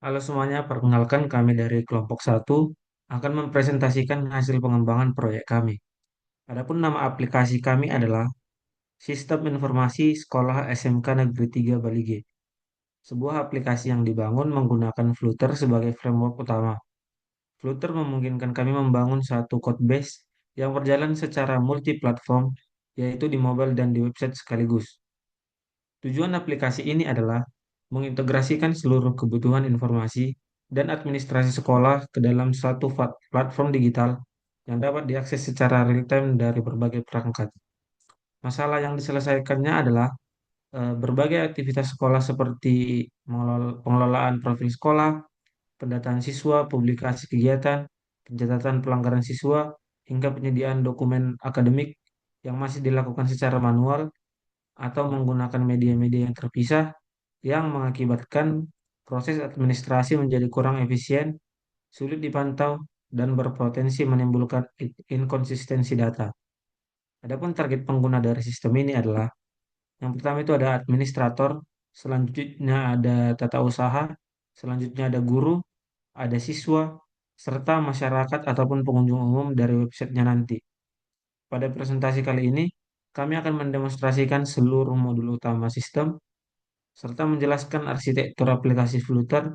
Halo semuanya, perkenalkan kami dari kelompok satu akan mempresentasikan hasil pengembangan proyek kami. Adapun nama aplikasi kami adalah Sistem Informasi Sekolah SMK Negeri 3 Balige. Sebuah aplikasi yang dibangun menggunakan Flutter sebagai framework utama. Flutter memungkinkan kami membangun satu code base yang berjalan secara multi-platform, yaitu di mobile dan di website sekaligus. Tujuan aplikasi ini adalah mengintegrasikan seluruh kebutuhan informasi dan administrasi sekolah ke dalam satu platform digital yang dapat diakses secara real-time dari berbagai perangkat. Masalah yang diselesaikannya adalah berbagai aktivitas sekolah seperti pengelolaan profil sekolah, pendataan siswa, publikasi kegiatan, pencatatan pelanggaran siswa, hingga penyediaan dokumen akademik yang masih dilakukan secara manual atau menggunakan media-media yang terpisah yang mengakibatkan proses administrasi menjadi kurang efisien, sulit dipantau, dan berpotensi menimbulkan inkonsistensi data. Adapun target pengguna dari sistem ini adalah yang pertama itu ada administrator, selanjutnya ada tata usaha, selanjutnya ada guru, ada siswa, serta masyarakat ataupun pengunjung umum dari websitenya nanti. Pada presentasi kali ini, kami akan mendemonstrasikan seluruh modul utama sistem serta menjelaskan arsitektur aplikasi Flutter,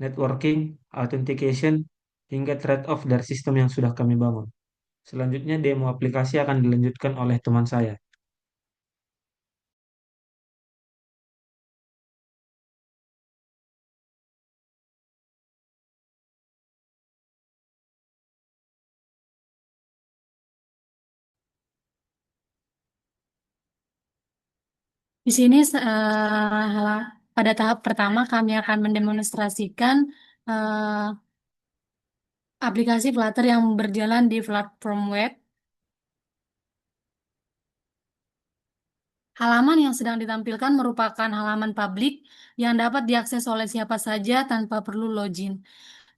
networking, authentication, hingga trade-off dari sistem yang sudah kami bangun. Selanjutnya, demo aplikasi akan dilanjutkan oleh teman saya. Di sini pada tahap pertama kami akan mendemonstrasikan eh, aplikasi Flutter yang berjalan di platform web. Halaman yang sedang ditampilkan merupakan halaman publik yang dapat diakses oleh siapa saja tanpa perlu login.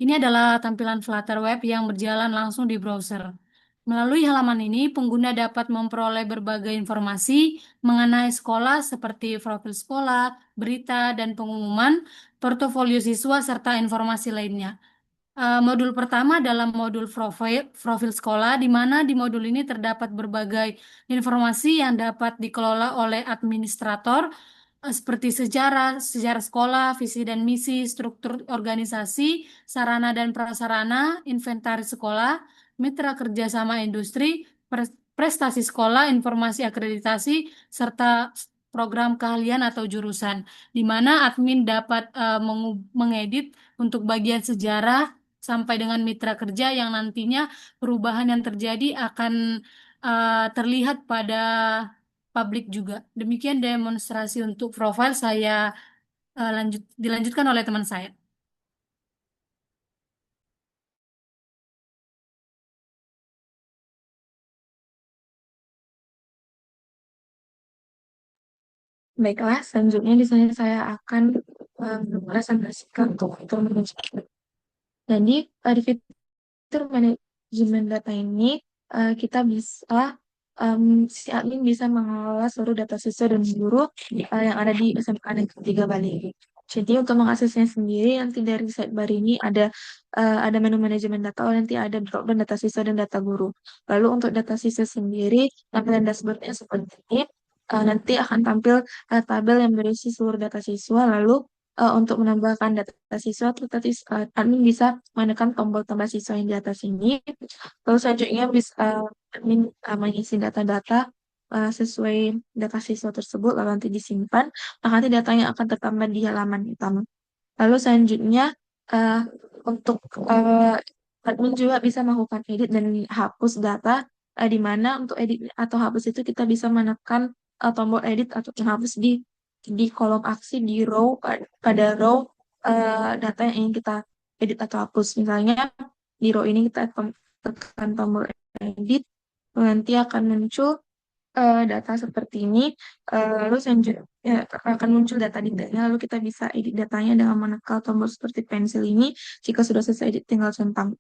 Ini adalah tampilan Flutter web yang berjalan langsung di browser. Melalui halaman ini, pengguna dapat memperoleh berbagai informasi mengenai sekolah seperti profil sekolah, berita, dan pengumuman, portofolio siswa, serta informasi lainnya. Modul pertama adalah modul profil sekolah, di mana di modul ini terdapat berbagai informasi yang dapat dikelola oleh administrator, seperti sejarah sekolah, visi dan misi, struktur organisasi, sarana dan prasarana, inventaris sekolah, mitra kerjasama industri, prestasi sekolah, informasi akreditasi, serta program keahlian atau jurusan, di mana admin dapat mengedit untuk bagian sejarah sampai dengan mitra kerja yang nantinya perubahan yang terjadi akan terlihat pada publik juga. Demikian demonstrasi untuk profil saya dilanjutkan oleh teman saya. Baiklah, selanjutnya di sini saya akan mempresentasikan untuk fitur manajemen. Jadi, di fitur manajemen data ini, kita bisa, si admin bisa mengelola seluruh data siswa dan guru yang ada di SMK Negeri 3 Bali. Jadi, untuk mengaksesnya sendiri, nanti dari sidebar ini ada menu manajemen data, nanti ada dropdown data siswa dan data guru. Lalu untuk data siswa sendiri, tampilan dashboardnya seperti ini. Nanti akan tampil tabel yang berisi seluruh data siswa. Lalu untuk menambahkan data siswa, terus tadi admin bisa menekan tombol tambah siswa yang di atas ini. Lalu selanjutnya bisa admin mengisi data-data sesuai data siswa tersebut, lalu nanti disimpan. Nah, nanti datanya akan tertambah di halaman utama. Lalu selanjutnya eh, untuk admin juga bisa melakukan edit dan hapus data, di mana untuk edit atau hapus itu kita bisa menekan tombol edit atau menghapus di kolom aksi di row, pada row data yang ingin kita edit atau hapus. Misalnya di row ini kita tekan tombol edit, nanti akan muncul data seperti ini. Lalu selanjutnya akan muncul data detailnya, lalu kita bisa edit datanya dengan menekan tombol seperti pensil ini. Jika sudah selesai edit, tinggal centang.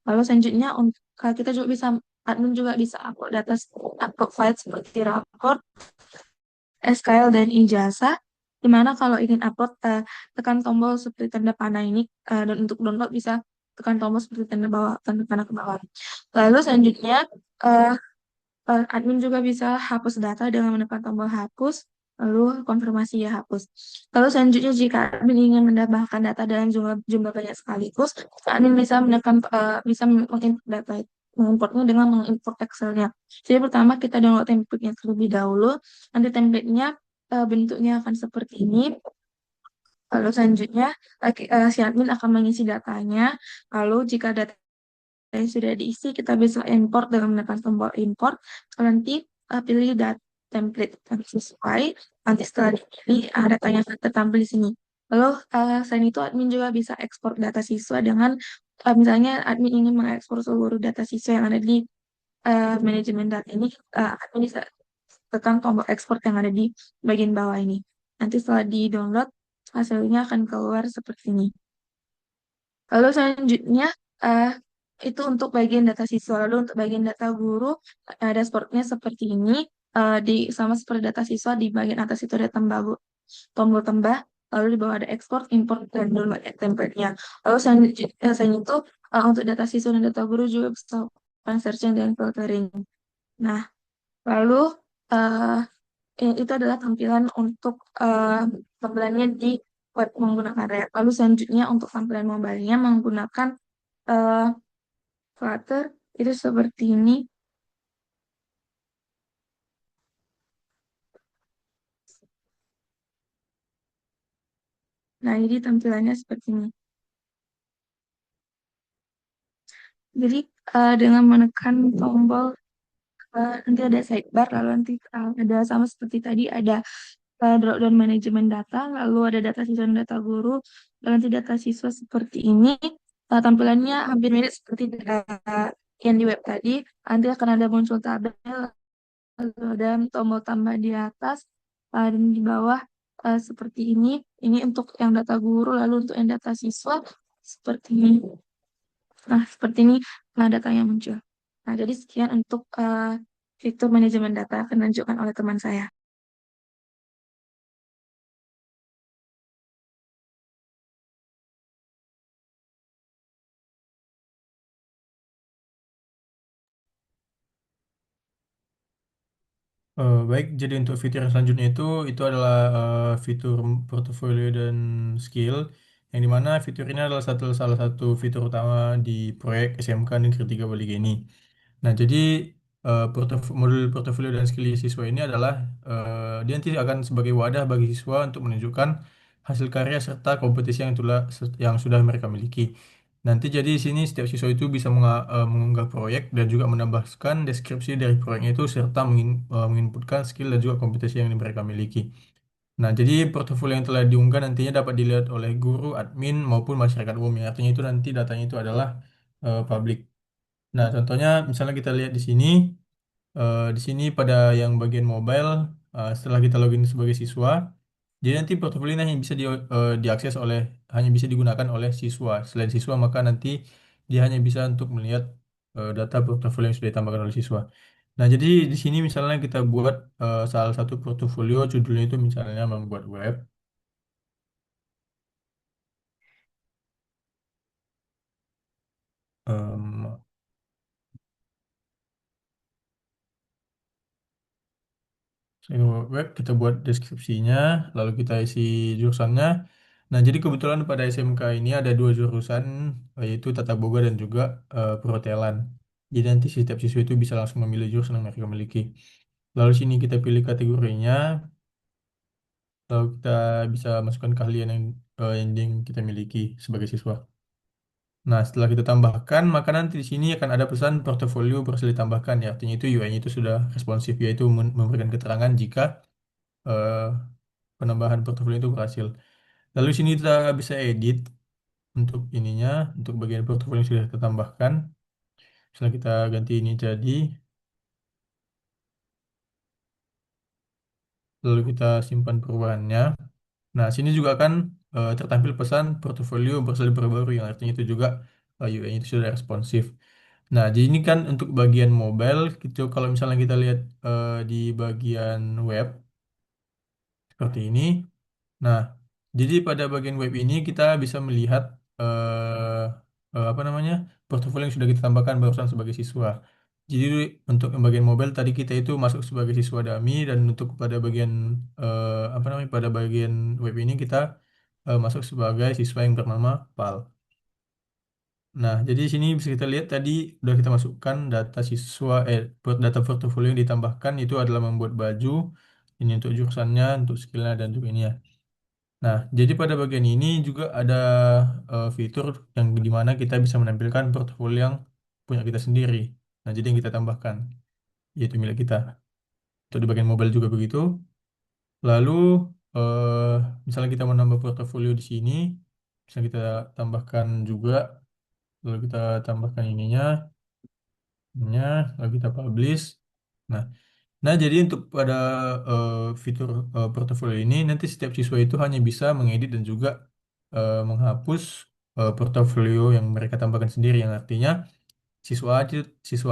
Lalu selanjutnya kita juga bisa, admin juga bisa upload file seperti rapor, SKL, dan ijazah. Dimana kalau ingin upload, tekan tombol seperti tanda panah ini, dan untuk download bisa tekan tombol seperti tanda bawah, tanda panah ke bawah. Lalu selanjutnya, eh, admin juga bisa hapus data dengan menekan tombol hapus, lalu konfirmasi ya hapus. Lalu selanjutnya jika admin ingin menambahkan data dalam jumlah jumlah banyak sekaligus, admin bisa menekan bisa mengimport data mengimportnya dengan mengimport Excel-nya. Jadi pertama kita download template-nya terlebih dahulu, nanti template-nya bentuknya akan seperti ini. Lalu selanjutnya si admin akan mengisi datanya. Lalu jika data yang sudah diisi, kita bisa import dengan menekan tombol import. Nanti pilih template yang sesuai. Nanti setelah dipilih, datanya akan tertampil di sini. Lalu selain itu, admin juga bisa ekspor data siswa dengan misalnya admin ingin mengekspor seluruh data siswa yang ada di manajemen data ini, admin bisa tekan tombol ekspor yang ada di bagian bawah ini. Nanti setelah di-download, hasilnya akan keluar seperti ini. Lalu selanjutnya eh, itu untuk bagian data siswa. Lalu untuk bagian data guru, dashboardnya seperti ini. Di sama seperti data siswa di bagian atas itu ada tombol tambah. Lalu di bawah ada export, import, dan download template-nya. Lalu selanjutnya selain itu untuk data siswa dan data guru juga bisa melakukan searching dan filtering. Nah, lalu eh, itu adalah tampilan untuk tampilannya di web menggunakan React. Lalu selanjutnya untuk tampilan mobile-nya menggunakan eh, Flutter itu seperti ini. Nah, jadi tampilannya seperti ini. Jadi dengan menekan tombol nanti ada sidebar, lalu nanti ada sama seperti tadi ada drop down manajemen data, lalu ada data siswa dan data guru, dan nanti data siswa seperti ini. Tampilannya hampir mirip seperti yang di web tadi. Nanti akan ada muncul tabel, lalu ada tombol tambah di atas, dan di bawah seperti ini. Ini untuk yang data guru, lalu untuk yang data siswa seperti ini. Nah, seperti ini datanya muncul. Nah, jadi sekian untuk fitur manajemen data akan dilanjutkan oleh teman saya. Baik, jadi untuk fitur yang selanjutnya itu adalah fitur portofolio dan skill, yang dimana fitur ini adalah salah satu fitur utama di proyek SMK Negeri 3 Baligeni. Nah, jadi modul portofolio dan skill siswa ini adalah dia nanti akan sebagai wadah bagi siswa untuk menunjukkan hasil karya serta kompetisi yang sudah mereka miliki. Nanti jadi di sini setiap siswa itu bisa mengunggah proyek dan juga menambahkan deskripsi dari proyeknya itu serta menginputkan skill dan juga kompetisi yang mereka miliki. Nah, jadi portofolio yang telah diunggah nantinya dapat dilihat oleh guru, admin maupun masyarakat umum. Ya, artinya itu nanti datanya itu adalah publik. Nah, contohnya misalnya kita lihat di sini pada yang bagian mobile, setelah kita login sebagai siswa, jadi nanti portofolio ini hanya bisa diakses hanya bisa digunakan oleh siswa. Selain siswa, maka nanti dia hanya bisa untuk melihat data portofolio yang sudah ditambahkan oleh siswa. Nah, jadi di sini misalnya kita buat salah satu portofolio, judulnya itu misalnya membuat web. Em, Web kita buat deskripsinya, lalu kita isi jurusannya. Nah, jadi kebetulan pada SMK ini ada dua jurusan, yaitu Tata Boga dan juga Perhotelan. Jadi nanti setiap siswa itu bisa langsung memilih jurusan yang mereka miliki. Lalu sini kita pilih kategorinya, lalu kita bisa masukkan keahlian yang kita miliki sebagai siswa. Nah, setelah kita tambahkan, maka nanti di sini akan ada pesan portofolio berhasil ditambahkan. Ya, artinya itu UI-nya itu sudah responsif, yaitu memberikan keterangan jika eh, penambahan portofolio itu berhasil. Lalu sini kita bisa edit untuk ininya, untuk bagian portofolio yang sudah kita tambahkan. Misalnya kita ganti ini jadi, lalu kita simpan perubahannya. Nah, sini juga akan tertampil pesan portofolio berhasil diperbarui, yang artinya itu juga UI-nya itu sudah responsif. Nah, jadi ini kan untuk bagian mobile, gitu. Kalau misalnya kita lihat di bagian web, seperti ini. Nah, jadi pada bagian web ini kita bisa melihat apa namanya portofolio yang sudah kita tambahkan barusan sebagai siswa. Jadi untuk yang bagian mobile tadi kita itu masuk sebagai siswa dummy dan untuk pada bagian apa namanya pada bagian web ini kita masuk sebagai siswa yang bernama Pal. Nah, jadi di sini bisa kita lihat tadi udah kita masukkan data siswa, data portofolio yang ditambahkan itu adalah membuat baju, ini untuk jurusannya, untuk skillnya dan juga ini ya. Nah, jadi pada bagian ini juga ada fitur yang dimana kita bisa menampilkan portofolio yang punya kita sendiri. Nah, jadi yang kita tambahkan, yaitu milik kita. Untuk di bagian mobile juga begitu. Lalu, eh, misalnya kita mau nambah portofolio di sini, bisa kita tambahkan juga, lalu kita tambahkan ininya, lalu kita publish. Nah, jadi untuk pada eh, fitur portofolio ini, nanti setiap siswa itu hanya bisa mengedit dan juga menghapus portofolio yang mereka tambahkan sendiri, yang artinya siswa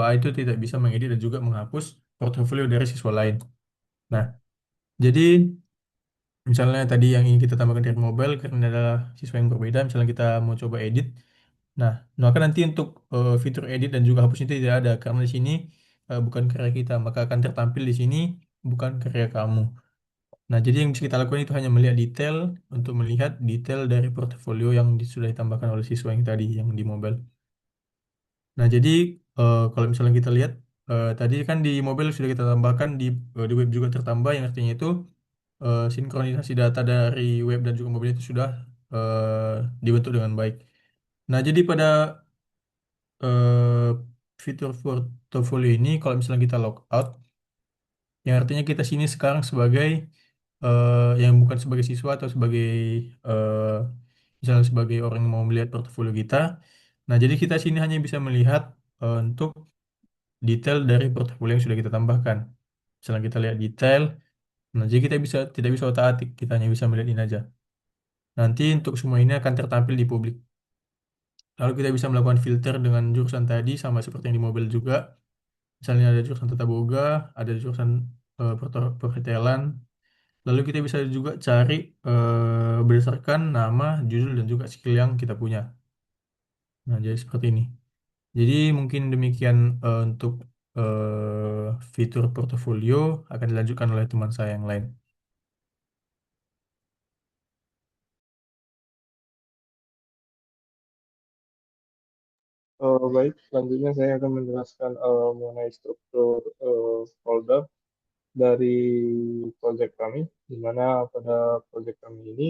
A itu tidak bisa mengedit dan juga menghapus portofolio dari siswa lain. Nah, jadi misalnya tadi yang ingin kita tambahkan dari mobile karena adalah siswa yang berbeda, misalnya kita mau coba edit. Nah, maka nanti untuk fitur edit dan juga hapus itu tidak ada karena di sini bukan karya kita, maka akan tertampil di sini bukan karya kamu. Nah, jadi yang bisa kita lakukan itu hanya melihat detail untuk melihat detail dari portofolio yang sudah ditambahkan oleh siswa yang tadi yang di mobile. Nah, jadi kalau misalnya kita lihat tadi kan di mobile sudah kita tambahkan di web juga tertambah yang artinya itu sinkronisasi data dari web dan juga mobile itu sudah dibentuk dengan baik. Nah, jadi pada eh, fitur portofolio ini kalau misalnya kita logout yang artinya kita sini sekarang sebagai yang bukan sebagai siswa atau sebagai eh, misalnya sebagai orang yang mau melihat portofolio kita. Nah, jadi kita sini hanya bisa melihat untuk detail dari portofolio yang sudah kita tambahkan. Misalnya kita lihat detail, nah jadi kita tidak bisa otak-atik, kita hanya bisa melihat ini aja. Nanti untuk semua ini akan tertampil di publik. Lalu kita bisa melakukan filter dengan jurusan tadi sama seperti yang di mobil juga. Misalnya ada jurusan tata boga, ada jurusan perhotelan. Lalu kita bisa juga cari berdasarkan nama, judul, dan juga skill yang kita punya. Nah, jadi seperti ini. Jadi mungkin demikian untuk fitur portofolio akan dilanjutkan oleh teman saya yang lain. Baik, selanjutnya saya akan menjelaskan mengenai struktur folder dari proyek kami, di mana pada proyek kami ini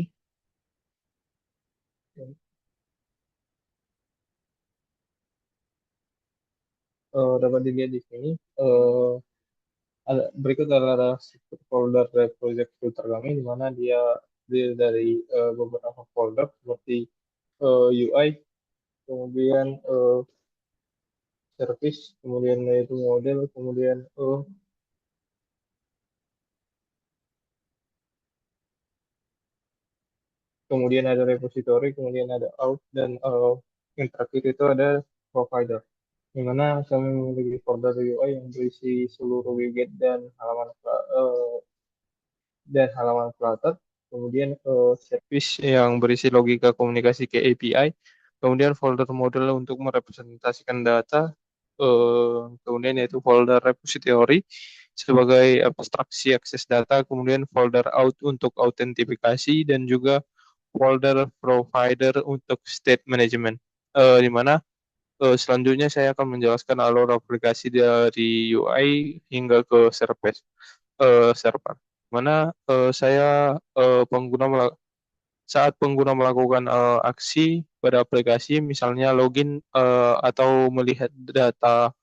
dapat dilihat di sini. Berikut adalah struktur folder dari proyek filter kami, di mana dia terdiri dari beberapa folder seperti UI, kemudian service, kemudian yaitu model, kemudian ada repository, kemudian ada out, dan yang terakhir itu ada provider. Di mana kami memiliki folder UI yang berisi seluruh widget dan halaman Flutter, kemudian service yang berisi logika komunikasi ke API, kemudian folder model untuk merepresentasikan data, kemudian yaitu folder repository sebagai abstraksi akses data, kemudian folder out untuk autentifikasi, dan juga folder provider untuk state management. Di mana selanjutnya saya akan menjelaskan alur aplikasi dari UI hingga ke server. Mana saya saat pengguna melakukan aksi pada aplikasi, misalnya login atau melihat data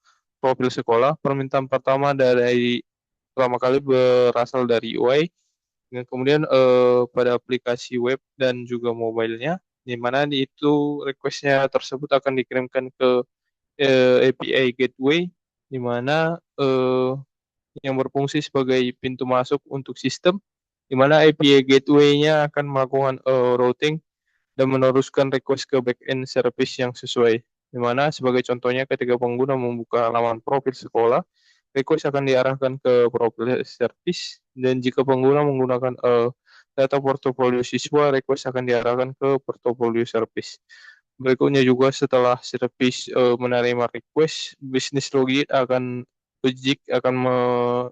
profil sekolah, permintaan pertama kali berasal dari UI. Dan kemudian pada aplikasi web dan juga mobilenya, di mana itu requestnya tersebut akan dikirimkan ke API Gateway, di mana yang berfungsi sebagai pintu masuk untuk sistem, di mana API Gateway-nya akan melakukan routing dan meneruskan request ke backend service yang sesuai. Di mana sebagai contohnya ketika pengguna membuka halaman profil sekolah, request akan diarahkan ke profil service, dan jika pengguna menggunakan data portofolio siswa, request akan diarahkan ke portofolio service. Berikutnya juga setelah service menerima request, bisnis login akan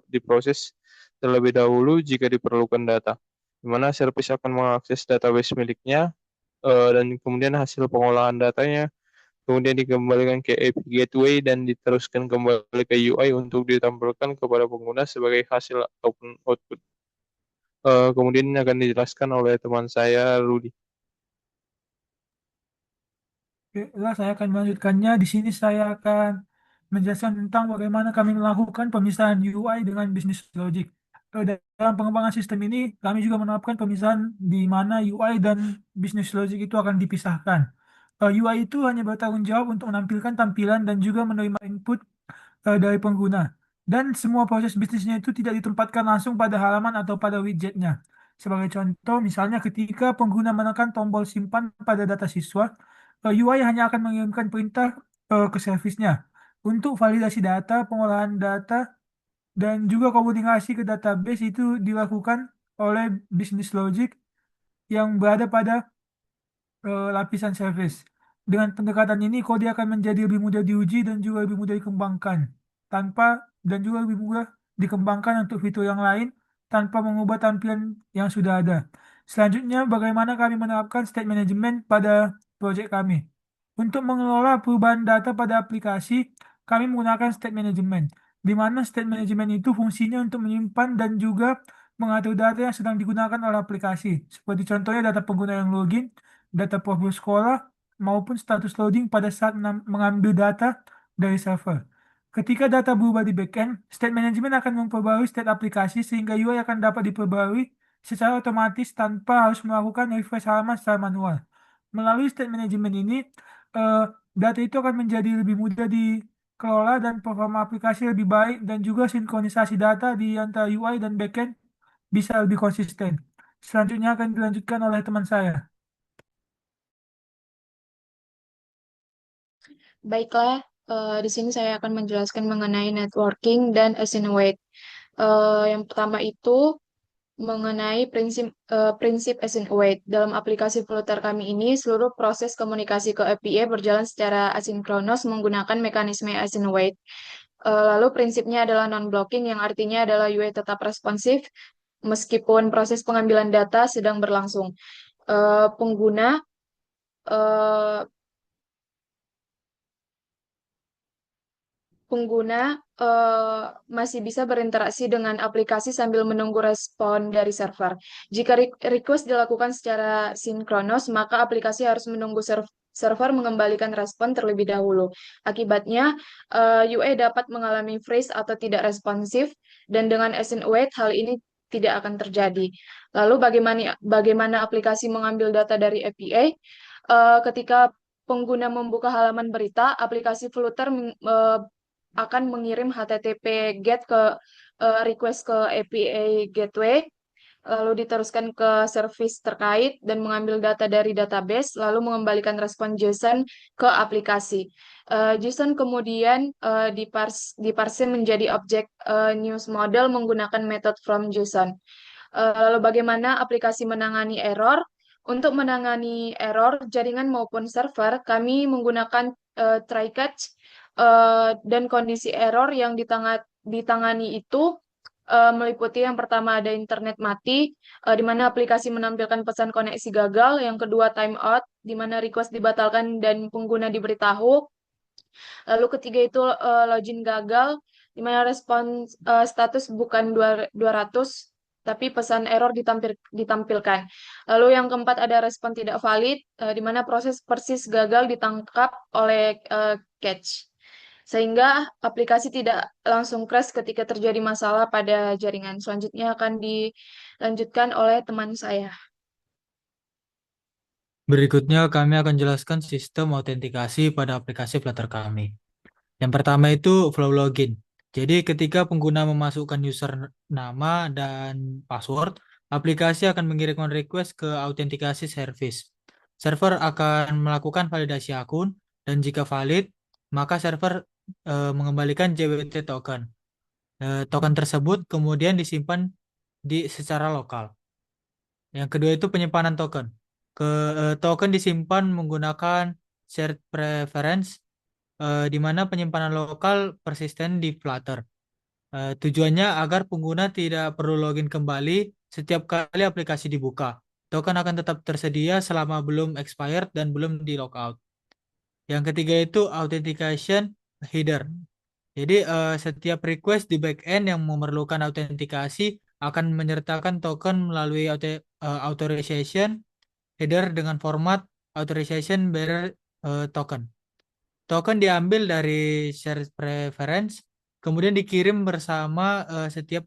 diproses terlebih dahulu jika diperlukan data, di mana service akan mengakses database miliknya dan kemudian hasil pengolahan datanya kemudian dikembalikan ke API Gateway dan diteruskan kembali ke UI untuk ditampilkan kepada pengguna sebagai hasil ataupun output. Kemudian ini akan dijelaskan oleh teman saya, Rudy. Oke, lah saya akan melanjutkannya. Di sini saya akan menjelaskan tentang bagaimana kami melakukan pemisahan UI dengan bisnis logic. Dalam pengembangan sistem ini, kami juga menerapkan pemisahan di mana UI dan bisnis logic itu akan dipisahkan. UI itu hanya bertanggung jawab untuk menampilkan tampilan dan juga menerima input dari pengguna. Dan semua proses bisnisnya itu tidak ditempatkan langsung pada halaman atau pada widgetnya. Sebagai contoh, misalnya ketika pengguna menekan tombol simpan pada data siswa, UI hanya akan mengirimkan perintah ke servisnya untuk validasi data, pengolahan data, dan juga komunikasi ke database itu dilakukan oleh business logic yang berada pada lapisan service. Dengan pendekatan ini, kode akan menjadi lebih mudah diuji dan juga lebih mudah dikembangkan dan juga lebih mudah dikembangkan untuk fitur yang lain tanpa mengubah tampilan yang sudah ada. Selanjutnya, bagaimana kami menerapkan state management pada proyek kami. Untuk mengelola perubahan data pada aplikasi, kami menggunakan state management, di mana state management itu fungsinya untuk menyimpan dan juga mengatur data yang sedang digunakan oleh aplikasi, seperti contohnya data pengguna yang login, data profil sekolah, maupun status loading pada saat mengambil data dari server. Ketika data berubah di backend, state management akan memperbarui state aplikasi sehingga UI akan dapat diperbarui secara otomatis tanpa harus melakukan refresh halaman secara manual. Melalui state management ini, eh, data itu akan menjadi lebih mudah dikelola dan performa aplikasi lebih baik dan juga sinkronisasi data di antara UI dan backend bisa lebih konsisten. Selanjutnya akan dilanjutkan oleh teman saya. Baiklah, di sini saya akan menjelaskan mengenai networking dan Async-Await. Yang pertama itu mengenai prinsip Async-Await. Dalam aplikasi Flutter kami ini, seluruh proses komunikasi ke API berjalan secara asinkronus menggunakan mekanisme Async-Await. Lalu prinsipnya adalah non-blocking, yang artinya adalah UI tetap responsif meskipun proses pengambilan data sedang berlangsung. Pengguna eh, pengguna masih bisa berinteraksi dengan aplikasi sambil menunggu respon dari server. Jika request dilakukan secara sinkronus, maka aplikasi harus menunggu server mengembalikan respon terlebih dahulu. Akibatnya, UA dapat mengalami freeze atau tidak responsif, dan dengan Async-Await hal ini tidak akan terjadi. Lalu bagaimana aplikasi mengambil data dari API? Ketika pengguna membuka halaman berita, aplikasi Flutter akan mengirim HTTP GET ke request ke API Gateway, lalu diteruskan ke service terkait dan mengambil data dari database, lalu mengembalikan respon JSON ke aplikasi. JSON kemudian diparse menjadi objek news model menggunakan method from JSON. Lalu bagaimana aplikasi menangani error? Untuk menangani error jaringan maupun server, kami menggunakan try catch dan kondisi error yang ditangani itu meliputi yang pertama ada internet mati, di mana aplikasi menampilkan pesan koneksi gagal. Yang kedua timeout, di mana request dibatalkan dan pengguna diberitahu. Lalu ketiga itu login gagal, di mana respon status bukan 200, tapi pesan error ditampilkan. Lalu yang keempat ada respon tidak valid, di mana proses persis gagal ditangkap oleh catch. Sehingga aplikasi tidak langsung crash ketika terjadi masalah pada jaringan. Selanjutnya akan dilanjutkan oleh teman saya. Berikutnya kami akan jelaskan sistem autentikasi pada aplikasi Flutter kami. Yang pertama itu flow login. Jadi ketika pengguna memasukkan user nama dan password, aplikasi akan mengirimkan request ke autentikasi service. Server akan melakukan validasi akun dan jika valid, maka server mengembalikan JWT token. Token tersebut kemudian disimpan secara lokal. Yang kedua itu penyimpanan token. Token disimpan menggunakan shared preference, di mana penyimpanan lokal persisten di Flutter. Tujuannya agar pengguna tidak perlu login kembali setiap kali aplikasi dibuka. Token akan tetap tersedia selama belum expired dan belum di logout. Yang ketiga itu authentication header. Jadi setiap request di backend yang memerlukan autentikasi akan menyertakan token melalui authorization header dengan format authorization bearer token. Token diambil dari share preference, kemudian dikirim bersama setiap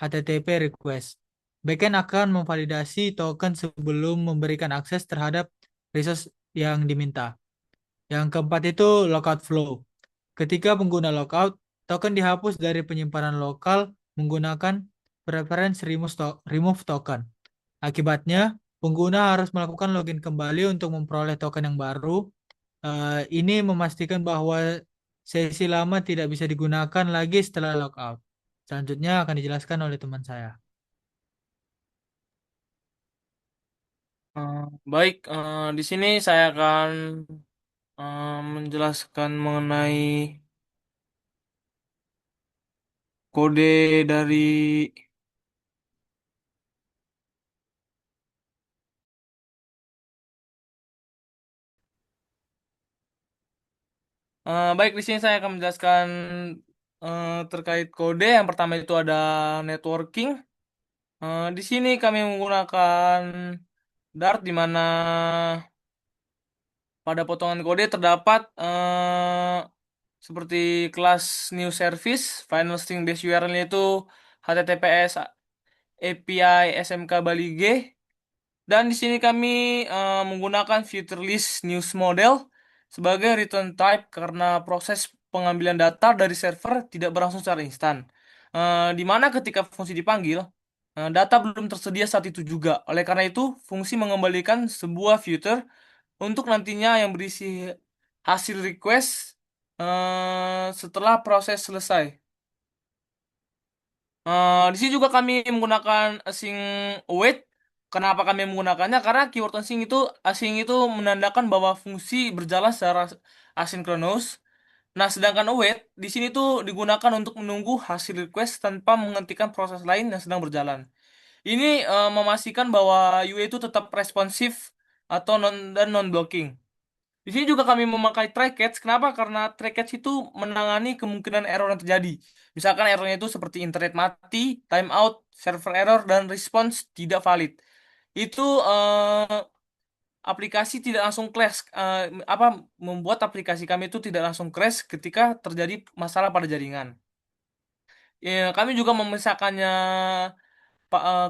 HTTP request. Backend akan memvalidasi token sebelum memberikan akses terhadap resource yang diminta. Yang keempat itu logout flow. Ketika pengguna logout, token dihapus dari penyimpanan lokal menggunakan preference remove token. Akibatnya, pengguna harus melakukan login kembali untuk memperoleh token yang baru. Ini memastikan bahwa sesi lama tidak bisa digunakan lagi setelah logout. Selanjutnya akan dijelaskan oleh teman saya. Baik, di sini saya akan menjelaskan mengenai kode dari baik, di sini saya akan menjelaskan terkait kode. Yang pertama itu ada networking. Di sini kami menggunakan Dart, di mana pada potongan kode terdapat seperti kelas new service, final string base URL-nya itu HTTPS API SMK Bali G. Dan di sini kami menggunakan future list news model sebagai return type karena proses pengambilan data dari server tidak berlangsung secara instan. Di mana ketika fungsi dipanggil, data belum tersedia saat itu juga. Oleh karena itu, fungsi mengembalikan sebuah future untuk nantinya yang berisi hasil request setelah proses selesai. Di sini juga kami menggunakan async await. Kenapa kami menggunakannya? Karena keyword async itu menandakan bahwa fungsi berjalan secara asinkronus. Nah, sedangkan await di sini tuh digunakan untuk menunggu hasil request tanpa menghentikan proses lain yang sedang berjalan. Ini memastikan bahwa UI itu tetap responsif atau non blocking. Di sini juga kami memakai try catch. Kenapa? Karena try catch itu menangani kemungkinan error yang terjadi. Misalkan errornya itu seperti internet mati, timeout, server error, dan response tidak valid. Itu aplikasi tidak langsung crash. Membuat aplikasi kami itu tidak langsung crash ketika terjadi masalah pada jaringan. Ya, kami juga memisahkannya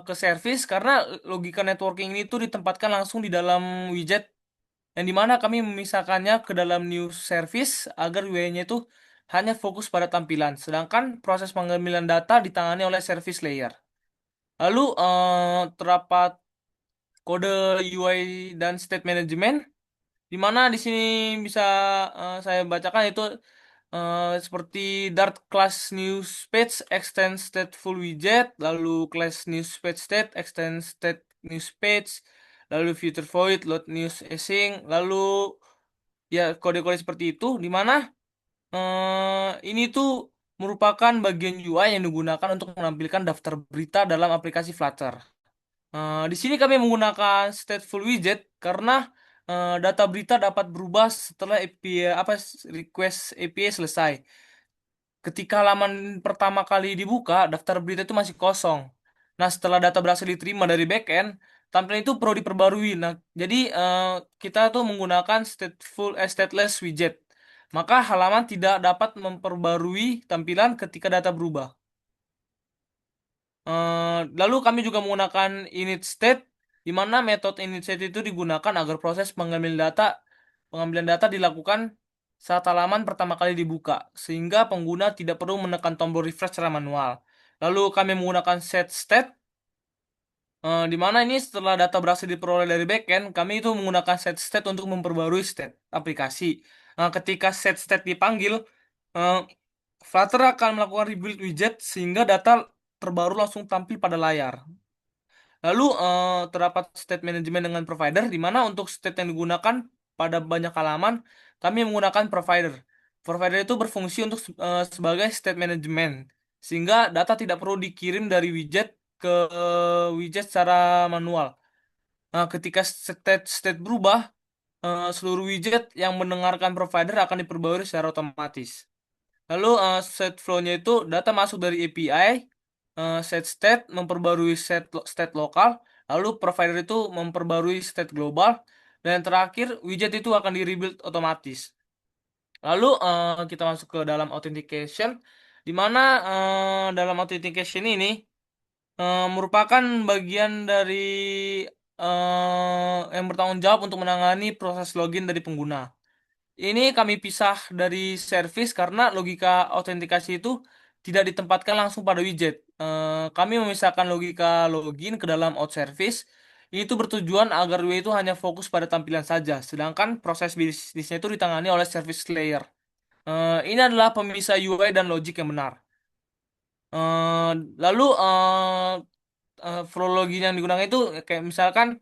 ke service karena logika networking ini tuh ditempatkan langsung di dalam widget, yang dimana kami memisahkannya ke dalam new service agar UI-nya itu hanya fokus pada tampilan, sedangkan proses pengambilan data ditangani oleh service layer. Lalu terdapat kode UI dan state management, di mana di sini bisa saya bacakan itu seperti Dart class news page extend stateful widget, lalu class news page state extend state news page, lalu future void load news async, lalu ya kode-kode seperti itu, di mana ini tuh merupakan bagian UI yang digunakan untuk menampilkan daftar berita dalam aplikasi Flutter. Di sini kami menggunakan stateful widget karena data berita dapat berubah setelah request API selesai. Ketika halaman pertama kali dibuka, daftar berita itu masih kosong. Nah, setelah data berhasil diterima dari backend, tampilan itu perlu diperbarui. Nah, jadi kita tuh menggunakan stateless widget. Maka halaman tidak dapat memperbarui tampilan ketika data berubah. Lalu kami juga menggunakan init state, di mana metode init state itu digunakan agar proses pengambilan data dilakukan saat halaman pertama kali dibuka, sehingga pengguna tidak perlu menekan tombol refresh secara manual. Lalu kami menggunakan set state, di mana ini setelah data berhasil diperoleh dari backend, kami itu menggunakan set state untuk memperbarui state aplikasi. Nah, ketika set state dipanggil, eh, Flutter akan melakukan rebuild widget sehingga data terbaru langsung tampil pada layar. Lalu terdapat state management dengan provider, di mana untuk state yang digunakan pada banyak halaman, kami menggunakan provider. Provider itu berfungsi untuk sebagai state management, sehingga data tidak perlu dikirim dari widget ke widget secara manual. Nah, ketika state berubah, seluruh widget yang mendengarkan provider akan diperbarui secara otomatis. Lalu set flow-nya itu data masuk dari API, set state memperbarui state lokal, lalu provider itu memperbarui state global, dan yang terakhir widget itu akan di-rebuild otomatis. Lalu kita masuk ke dalam authentication, di mana dalam authentication ini merupakan bagian dari yang bertanggung jawab untuk menangani proses login dari pengguna. Ini kami pisah dari service karena logika autentikasi itu tidak ditempatkan langsung pada widget. Kami memisahkan logika login ke dalam out service. Ini tuh bertujuan agar UI itu hanya fokus pada tampilan saja, sedangkan proses bisnisnya itu ditangani oleh service layer. Ini adalah pemisah UI dan logik yang benar. Eh, Lalu flow login yang digunakan itu kayak misalkan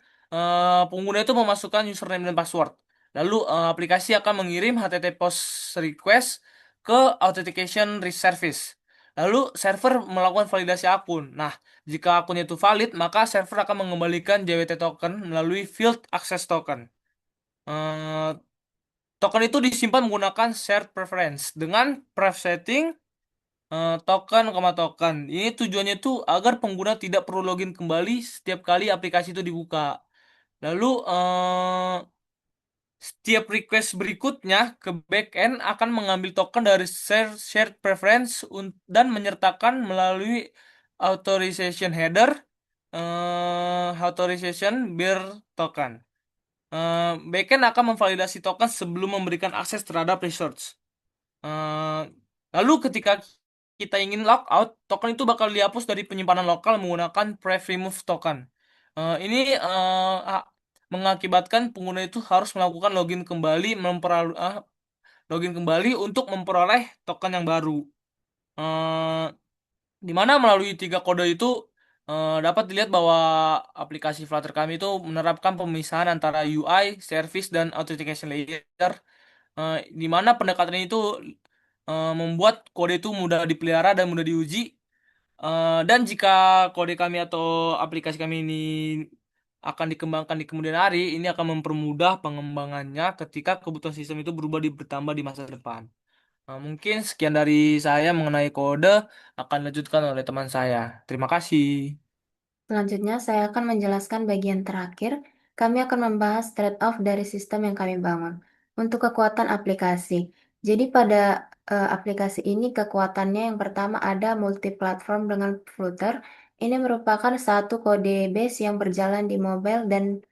pengguna itu memasukkan username dan password. Lalu aplikasi akan mengirim HTTP post request ke authentication service. Lalu server melakukan validasi akun. Nah, jika akunnya itu valid, maka server akan mengembalikan JWT token melalui field access token. Eh, Token itu disimpan menggunakan shared preference dengan pref setting token, token. Ini tujuannya itu agar pengguna tidak perlu login kembali setiap kali aplikasi itu dibuka. Lalu setiap request berikutnya ke backend akan mengambil token dari shared preference dan menyertakan melalui authorization header, authorization bear token. Backend akan memvalidasi token sebelum memberikan akses terhadap resource. Eh, Lalu ketika kita ingin logout, token itu bakal dihapus dari penyimpanan lokal menggunakan pref remove token. Ini mengakibatkan pengguna itu harus melakukan login kembali untuk memperoleh token yang baru. Eh, di mana melalui 3 kode itu dapat dilihat bahwa aplikasi Flutter kami itu menerapkan pemisahan antara UI, service, dan authentication layer, di mana pendekatan itu membuat kode itu mudah dipelihara dan mudah diuji. Dan jika kode kami atau aplikasi kami ini akan dikembangkan di kemudian hari, ini akan mempermudah pengembangannya ketika kebutuhan sistem itu bertambah di masa depan. Mungkin sekian dari saya mengenai kode, akan dilanjutkan oleh teman saya. Terima kasih. Selanjutnya, saya akan menjelaskan bagian terakhir. Kami akan membahas trade-off dari sistem yang kami bangun. Untuk kekuatan aplikasi. Jadi pada aplikasi ini kekuatannya yang pertama ada multi-platform dengan Flutter. Ini merupakan satu kode base yang berjalan di mobile dan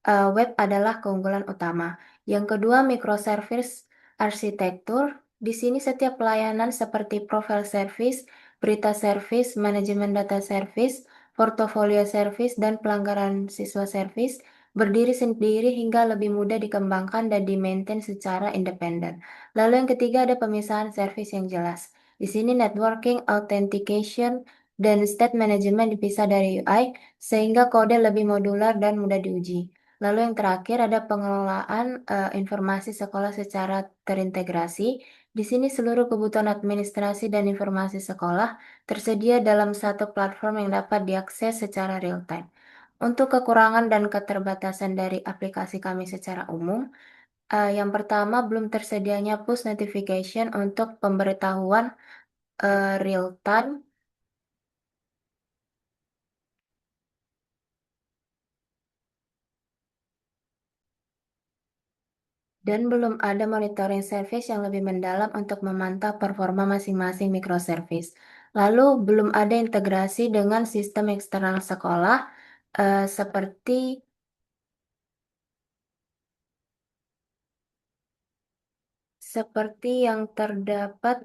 web adalah keunggulan utama. Yang kedua, microservice arsitektur. Di sini setiap pelayanan seperti profile service, berita service, manajemen data service, portofolio service, dan pelanggaran siswa service berdiri sendiri hingga lebih mudah dikembangkan dan di-maintain secara independen. Lalu yang ketiga ada pemisahan service yang jelas. Di sini networking, authentication, dan state management dipisah dari UI sehingga kode lebih modular dan mudah diuji. Lalu yang terakhir ada pengelolaan informasi sekolah secara terintegrasi. Di sini seluruh kebutuhan administrasi dan informasi sekolah tersedia dalam satu platform yang dapat diakses secara real time. Untuk kekurangan dan keterbatasan dari aplikasi kami secara umum, yang pertama belum tersedianya push notification untuk pemberitahuan real time. Dan belum ada monitoring service yang lebih mendalam untuk memantau performa masing-masing microservice. Lalu belum ada integrasi dengan sistem eksternal sekolah seperti yang terdapat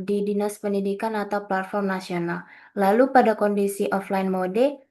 di Dinas Pendidikan atau platform nasional. Lalu pada kondisi offline mode,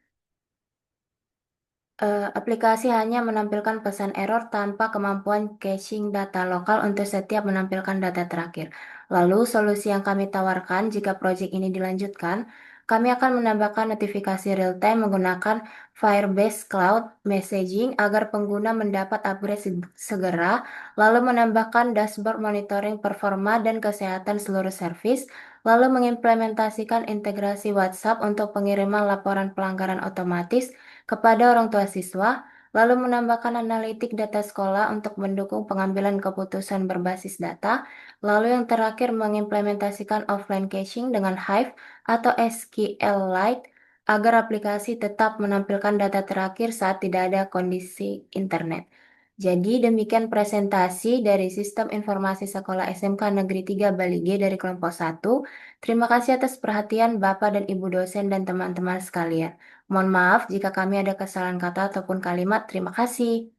aplikasi hanya menampilkan pesan error tanpa kemampuan caching data lokal untuk setiap menampilkan data terakhir. Lalu, solusi yang kami tawarkan jika proyek ini dilanjutkan, kami akan menambahkan notifikasi real-time menggunakan Firebase Cloud Messaging agar pengguna mendapat upgrade segera, lalu menambahkan dashboard monitoring performa dan kesehatan seluruh service, lalu mengimplementasikan integrasi WhatsApp untuk pengiriman laporan pelanggaran otomatis kepada orang tua siswa, lalu menambahkan analitik data sekolah untuk mendukung pengambilan keputusan berbasis data, lalu yang terakhir mengimplementasikan offline caching dengan Hive atau SQLite agar aplikasi tetap menampilkan data terakhir saat tidak ada kondisi internet. Jadi demikian presentasi dari Sistem Informasi Sekolah SMK Negeri 3 Bali G dari kelompok 1. Terima kasih atas perhatian Bapak dan Ibu dosen dan teman-teman sekalian. Mohon maaf jika kami ada kesalahan kata ataupun kalimat. Terima kasih.